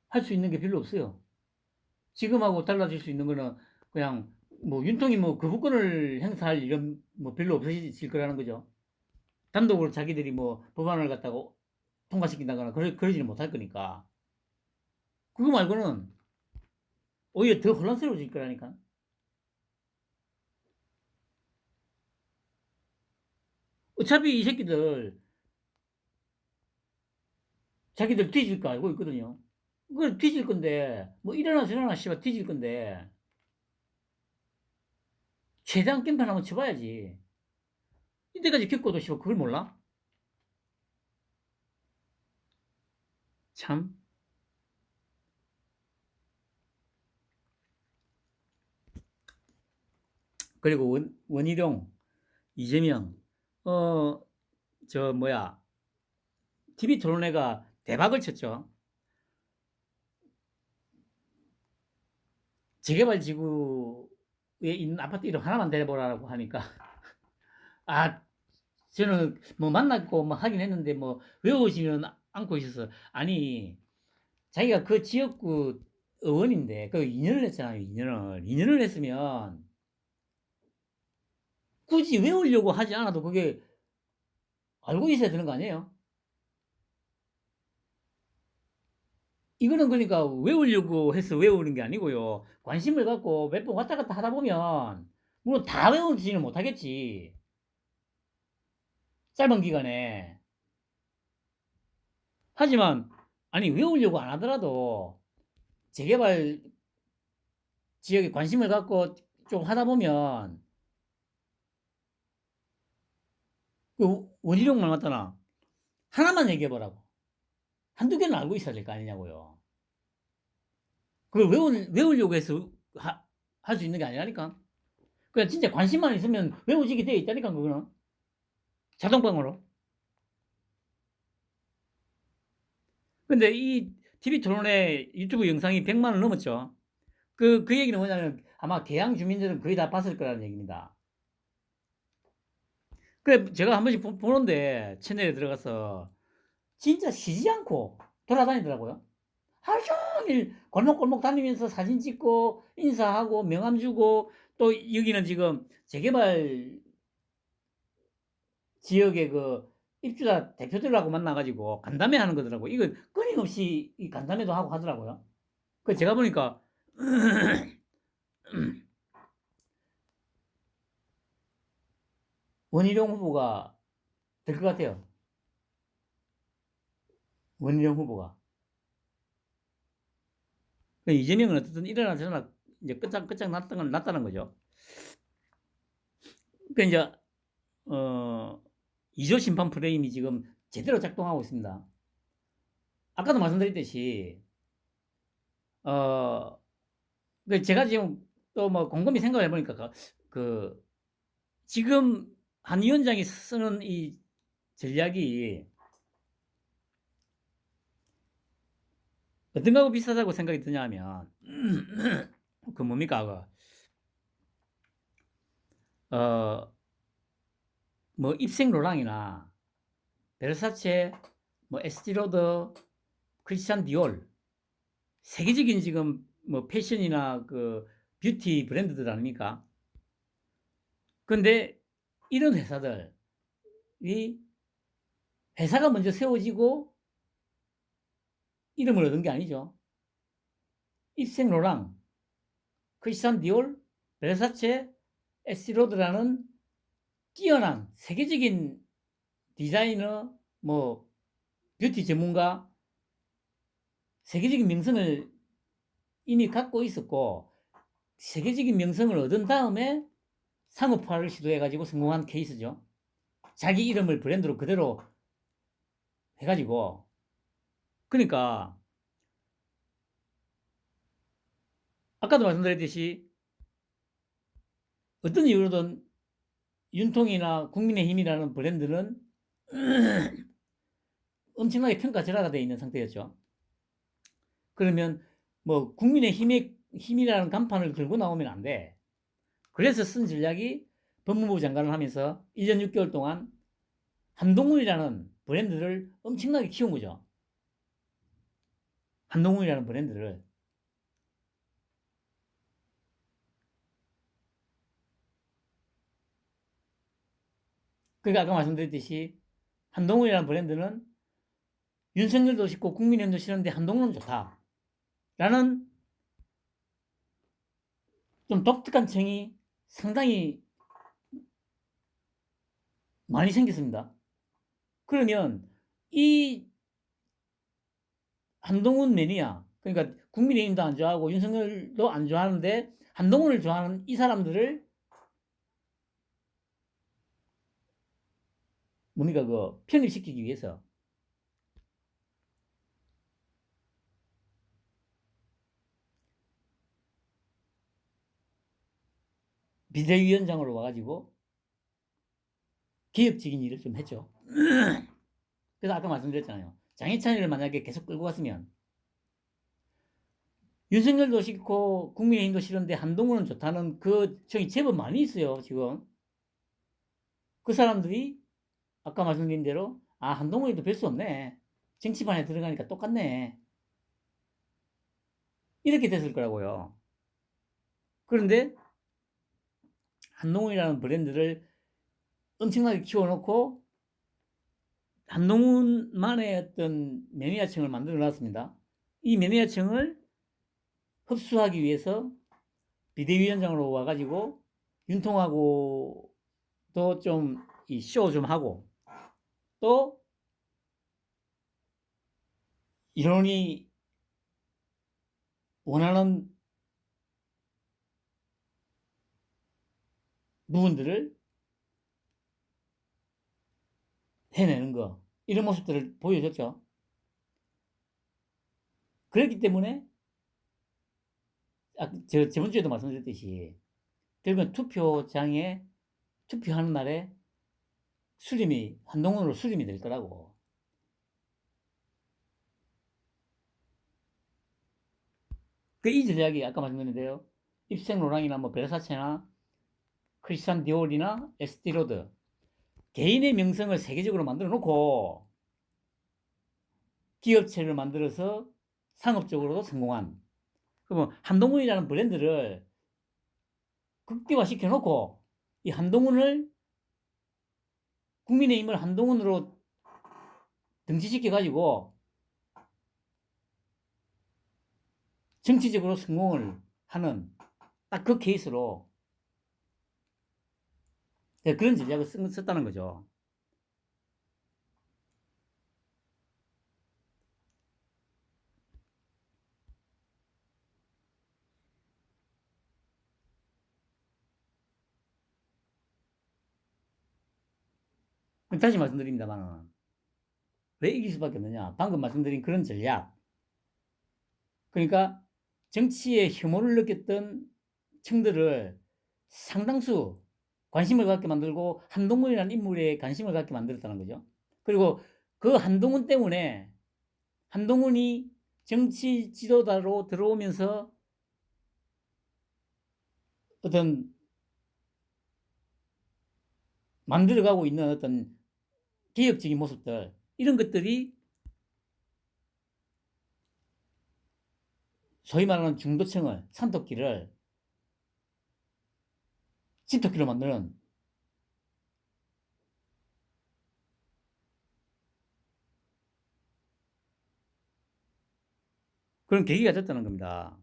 할 수 있는 게 별로 없어요. 지금하고 달라질 수 있는 거는 그냥 뭐 윤통이 뭐 거부권을 행사할 일은 뭐 별로 없어질 거라는 거죠. 단독으로 자기들이 뭐 법안을 갖다가 통과시킨다거나 그러지는 못할 거니까. 그거 말고는 오히려 더 혼란스러워질 거라니까. 어차피 이 새끼들 자기들 뒤질 거 알고 있거든요. 그걸 뒤질 건데 뭐 일어나 저러나 씨발 뒤질 건데 최대한 깽판 한번 쳐봐야지. 이때까지 겪고도 씨발 그걸 몰라? 참. 그리고 원희룡, 이재명, 어, 저 뭐야 TV 토론회가 대박을 쳤죠. 재개발 지구에 있는 아파트 이름 하나만 대보라고 하니까 아 저는 뭐 만났고 뭐 하긴 했는데 뭐 외우지는 않고 있어서 아니 자기가 그 지역구 의원인데 그 2년을 했잖아요. 2년을 했으면 굳이 외우려고 하지 않아도 그게 알고 있어야 되는 거 아니에요? 이거는 그러니까 외우려고 해서 외우는 게 아니고요. 관심을 갖고 몇 번 왔다 갔다 하다 보면 물론 다 외우지는 못하겠지. 짧은 기간에. 하지만 아니 외우려고 안 하더라도 재개발 지역에 관심을 갖고 좀 하다 보면 원희룡 말 맞잖아. 하나만 얘기해보라고. 한두 개는 알고 있어야 될 거 아니냐고요. 그걸 외우려고 해서 할 수 있는 게 아니라니까. 그냥 진짜 관심만 있으면 외우지게 되어 있다니까, 그거는. 자동방으로. 근데 이 TV 토론의 유튜브 영상이 100만을 넘었죠. 그 얘기는 뭐냐면 아마 계양 주민들은 거의 다 봤을 거라는 얘기입니다. 그래, 제가 한 번씩 보는데 채널에 들어가서 진짜 쉬지 않고 돌아다니더라고요. 하루 종일 골목골목 다니면서 사진 찍고 인사하고 명함 주고, 또 여기는 지금 재개발 지역의 그 입주자 대표들하고 만나가지고 간담회 하는 거더라고. 이거 끊임없이 이 간담회도 하고 하더라고요. 그 제가 보니까 원희룡 후보가 될 것 같아요. 원희룡 후보가. 이재명은 어쨌든 일어나 저러나 이제 끝장 났다는 거죠. 그 이제 이조 심판 프레임이 지금 제대로 작동하고 있습니다. 아까도 말씀드렸듯이 제가 지금 또 뭐 곰곰이 생각을 해보니까 그 지금 한 위원장이 쓰는 이 전략이 어떤 거하고 비슷하다고 생각이 드냐면 그 뭡니까 뭐 입생 로랑이나 베르사체, 뭐 에스티로더, 크리스찬 디올, 세계적인 지금 뭐 패션이나 그 뷰티 브랜드들 아닙니까? 근데 이런 회사들이 회사가 먼저 세워지고 이름을 얻은 게 아니죠. 입생 로랑, 크리스찬 디올, 베르사체, 에스티로드라는 뛰어난 세계적인 디자이너, 뭐 뷰티 전문가, 세계적인 명성을 이미 갖고 있었고, 세계적인 명성을 얻은 다음에 상업화를 시도해가지고 성공한 케이스죠. 자기 이름을 브랜드로 그대로 해가지고. 그러니까 아까도 말씀드렸듯이 어떤 이유로든 윤통이나 국민의힘이라는 브랜드는 엄청나게 평가절하가 되어 있는 상태였죠. 그러면 뭐 국민의힘이라는 간판을 들고 나오면 안 돼. 그래서 쓴 전략이 법무부 장관을 하면서 1년 6개월 동안 한동훈이라는 브랜드를 엄청나게 키운 거죠. 한동훈이라는 브랜드를. 그러니까 아까 말씀드렸듯이 한동훈이라는 브랜드는 윤석열도 싫고 국민의힘도 싫은데 한동훈은 좋다 라는 좀 독특한 청이 상당히 많이 생겼습니다. 그러면 이 한동훈 매니아, 그러니까 국민의힘도 안 좋아하고 윤석열도 안 좋아하는데 한동훈을 좋아하는 이 사람들을 뭡니까 그 편입시키기 위해서 비대위원장으로 와가지고 개혁적인 일을 좀 했죠. 그래서 아까 말씀드렸잖아요. 장해찬이를 만약에 계속 끌고 갔으면 윤석열도 싫고 국민의힘도 싫은데 한동훈은 좋다는 그 청이 제법 많이 있어요. 지금 그 사람들이 아까 말씀드린 대로 아 한동훈이도 별 수 없네, 정치판에 들어가니까 똑같네, 이렇게 됐을 거라고요. 그런데 한동훈이라는 브랜드를 엄청나게 키워놓고 한동훈만의 어떤 매니아층을 만들어 놨습니다. 이 매니아층을 흡수하기 위해서 비대위원장으로 와가지고 윤통하고도 좀 이 쇼 좀 하고, 또 이론이 원하는 부분들을 해내는 거, 이런 모습들을 보여줬죠. 그렇기 때문에 저번 주에도 말씀드렸듯이 결국은 투표장에 투표하는 날에 한동훈으로 수렴이 될 거라고. 이 전략이 아까 말씀드렸는데요. 입생 로랑이나 뭐 베르사체나 크리스찬 디올이나 에스티로드, 개인의 명성을 세계적으로 만들어 놓고 기업체를 만들어서 상업적으로도 성공한, 그러면 한동훈이라는 브랜드를 극대화 시켜놓고 이 한동훈을, 국민의힘을 한동훈으로 등치시켜가지고 정치적으로 성공을 하는 딱 그 케이스로 그런 전략을 썼다는 거죠. 다시 말씀드립니다만, 왜 이길 수밖에 없느냐? 방금 말씀드린 그런 전략. 그러니까 정치에 혐오를 느꼈던 층들을 상당수 관심을 갖게 만들고 한동훈이라는 인물에 관심을 갖게 만들었다는 거죠. 그리고 그 한동훈 때문에, 한동훈이 정치 지도자로 들어오면서 어떤 만들어가고 있는 어떤 개혁적인 모습들, 이런 것들이 소위 말하는 중도층을, 산토끼를 집토끼로 만드는 그런 계기가 됐다는 겁니다.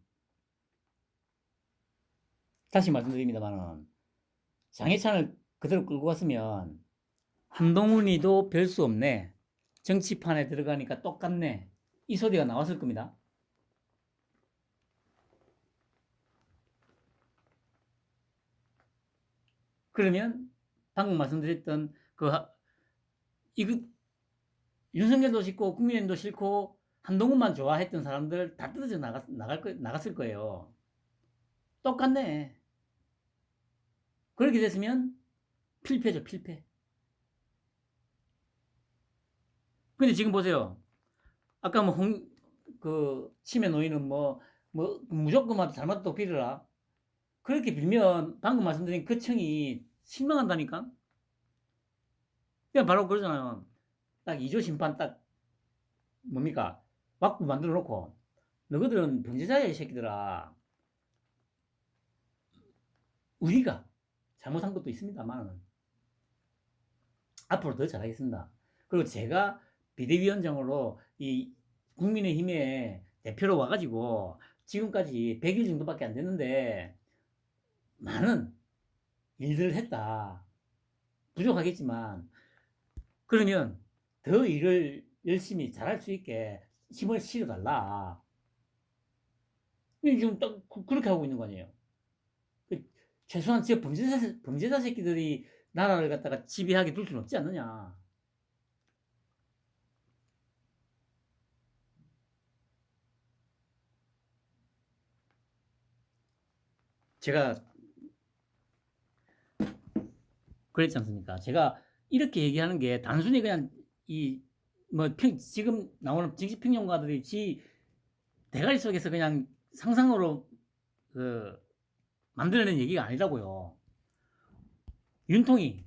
다시 말씀드립니다만은, 장해찬을 그대로 끌고 갔으면 한동훈이도 별 수 없네, 정치판에 들어가니까 똑같네, 이 소리가 나왔을 겁니다. 그러면 방금 말씀드렸던 이거 윤석열도 싫고 국민의힘도 싫고 한동훈만 좋아했던 사람들 다 뜯어져 나갔을 거예요. 똑같네. 그렇게 됐으면 필패죠, 필패. 근데 지금 보세요. 아까 뭐 치매 노인은 무조건 잘못도 빌어라, 그렇게 빌면 방금 말씀드린 그 층이 실망한다니까? 그냥 바로 그러잖아요. 딱 2조 심판 딱 뭡니까? 막부 만들어 놓고, 너희들은 범죄자야, 이 새끼들아. 우리가 잘못한 것도 있습니다만 앞으로 더 잘하겠습니다. 그리고 제가 비대위원장으로 이 국민의힘의 대표로 와가지고 지금까지 100일 정도밖에 안 됐는데 많은 일들을 했다. 부족하겠지만 그러면 더 일을 열심히 잘할 수 있게 힘을 실어달라. 지금 딱 그렇게 하고 있는 거 아니에요. 최소한 저 범죄자 새끼들이 나라를 갖다가 지배하게 둘 수는 없지 않느냐. 제가 그랬지 않습니까? 제가 이렇게 얘기하는 게 단순히 그냥 지금 나오는 정치평론가들이 대가리 속에서 그냥 상상으로 만들어낸 얘기가 아니라고요. 윤통이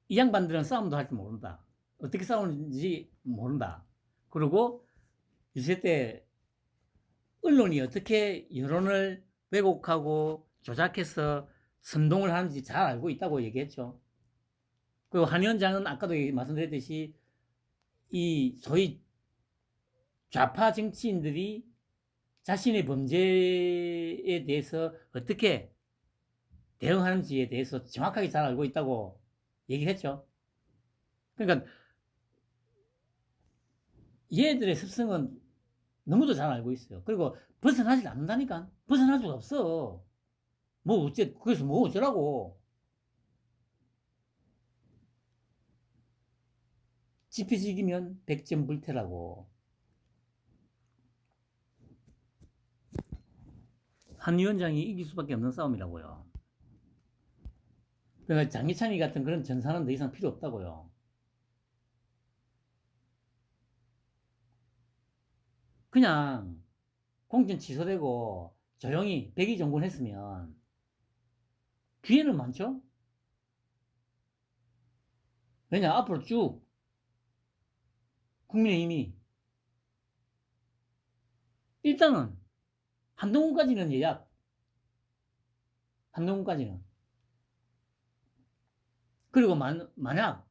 이 양반들은 싸움도 할 줄 모른다. 어떻게 싸우는지 모른다. 그리고 유세 때 언론이 어떻게 여론을 왜곡하고 조작해서 선동을 하는지 잘 알고 있다고 얘기했죠. 그리고 한 위원장은 아까도 말씀드렸듯이 이 소위 좌파 정치인들이 자신의 범죄에 대해서 어떻게 대응하는지에 대해서 정확하게 잘 알고 있다고 얘기했죠. 그러니까 얘들의 습성은 너무도 잘 알고 있어요. 그리고 벗어나질 않는다니까. 벗어날 수가 없어. 그래서 뭐 어쩌라고. 지피지기면 백전불태라고. 한 위원장이 이길 수밖에 없는 싸움이라고요. 그러니까 장기찬이 같은 그런 전사는 더 이상 필요 없다고요. 그냥 공천 취소되고 조용히 백의종군했으면 기회는 많죠? 왜냐, 앞으로 쭉 국민의힘이 일단은 한동훈까지는 예약. 한동훈까지는. 그리고 만약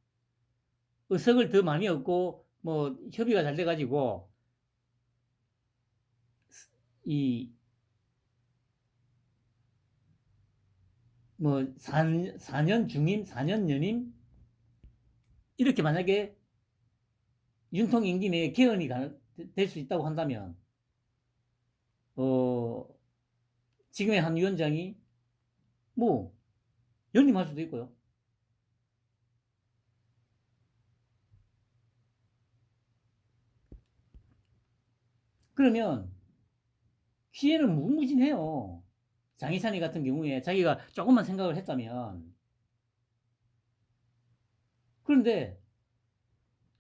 의석을 더 많이 얻고 뭐 협의가 잘 돼가지고 이 뭐 4년 중임, 4년 연임 이렇게 만약에 윤통 임기 내에 개헌이 될 수 있다고 한다면 지금의 한 위원장이 뭐 연임할 수도 있고요. 그러면 기회는 무궁무진해요. 장희찬이 같은 경우에 자기가 조금만 생각을 했다면. 그런데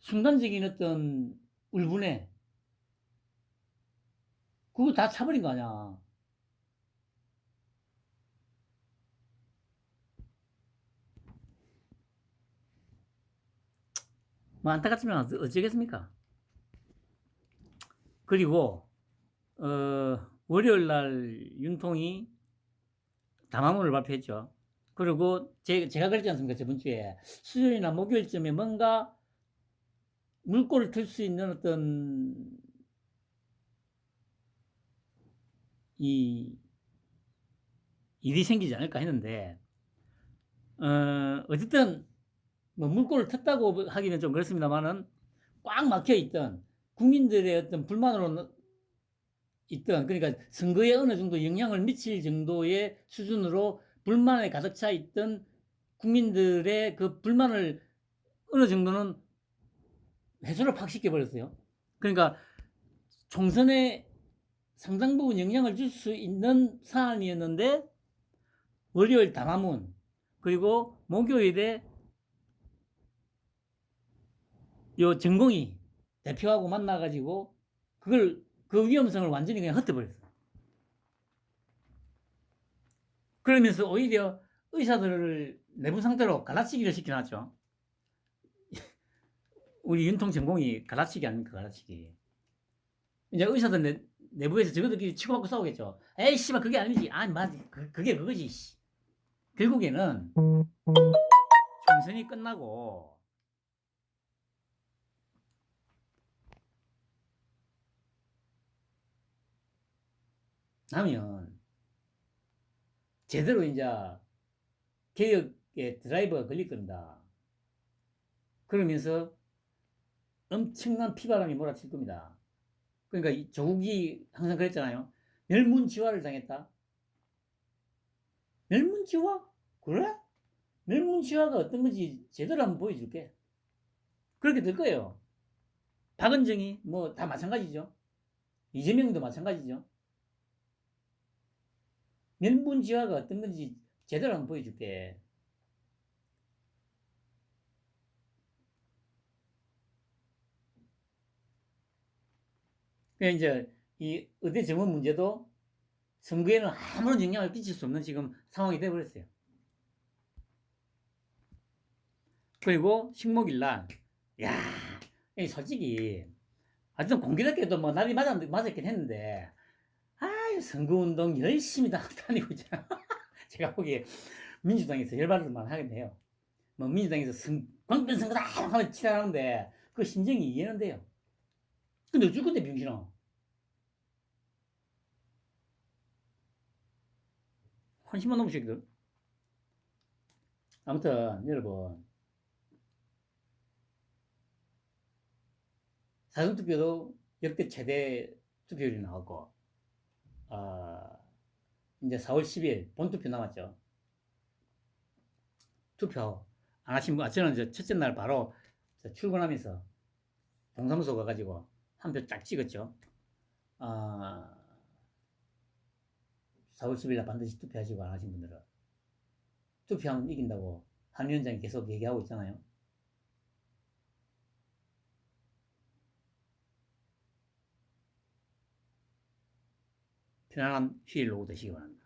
순간적인 어떤 울분에 그거 다 차버린 거 아니야. 뭐 안타깝지만 어쩌겠습니까? 그리고 월요일 날 윤통이 담화문을 발표했죠. 그리고 제가 그랬지 않습니까? 저번 주에 수요일이나 목요일쯤에 뭔가 물꼬를 틀 수 있는 어떤 이 일이 생기지 않을까 했는데 어쨌든 뭐 물꼬를 텄다고 하기는 좀 그렇습니다만은 꽉 막혀 있던 국민들의 어떤 불만으로 있던, 그러니까 선거에 어느 정도 영향을 미칠 정도의 수준으로 불만에 가득 차 있던 국민들의 그 불만을 어느 정도는 해소를 팍 시켜버렸어요. 그러니까 총선에 상당 부분 영향을 줄 수 있는 사안이었는데 월요일 담화문 그리고 목요일에 요 전공이 대표하고 만나가지고 그 위험성을 완전히 그냥 흩어버렸어. 그러면서 오히려 의사들을 내부 상태로 갈라치기를 시켜놨죠. 우리 윤통 전공이 갈라치기 아닙니까, 갈라치기. 이제 의사들 내부에서 저거들끼리 치고받고 싸우겠죠. 에이, 씨발, 그게 아니지. 아니, 맞지. 그게 그거지, 씨. 결국에는 총선이 끝나고 나면 제대로 이제 개혁의 드라이버가 걸릴 겁니다. 그러면서 엄청난 피바람이 몰아칠 겁니다. 그러니까 조국이 항상 그랬잖아요. 멸문지화를 당했다. 멸문지화? 그래? 멸문지화가 어떤 건지 제대로 한번 보여줄게. 그렇게 될 거예요. 박은정이 뭐 다 마찬가지죠. 이재명도 마찬가지죠. 멸문지화가 어떤 건지 제대로 한번 보여줄게. 그러니까 이제 이 의대 정원 문제도 선거에는 아무런 영향을 끼칠 수 없는 지금 상황이 되어버렸어요. 그리고 식목일 날, 야, 솔직히, 하여튼 공교롭게도 뭐 날이 맞았긴 했는데, 선거운동 열심히 다니고 있잖아. 제가 보기에 민주당에서 열받을 만 하겠네요. 뭐 민주당에서 광변 선거다 하면 치달하는데, 그 심정이 이해는 돼요. 근데 어쩔 건데, 병신아. 한심한 놈 새끼들. 아무튼, 여러분. 사전투표도 역대 최대 투표율이 나왔고, 이제 4월 10일 본투표 남았죠. 투표 안 하신 분, 저는 이제 첫째 날 바로 출근하면서 동사무소 가가지고 한 표 딱 찍었죠. 아, 4월 10일 날 반드시 투표하시고 안 하신 분들은 투표하면 이긴다고 한 위원장이 계속 얘기하고 있잖아요. 편안한 휴일 오후 되시기 바랍니다.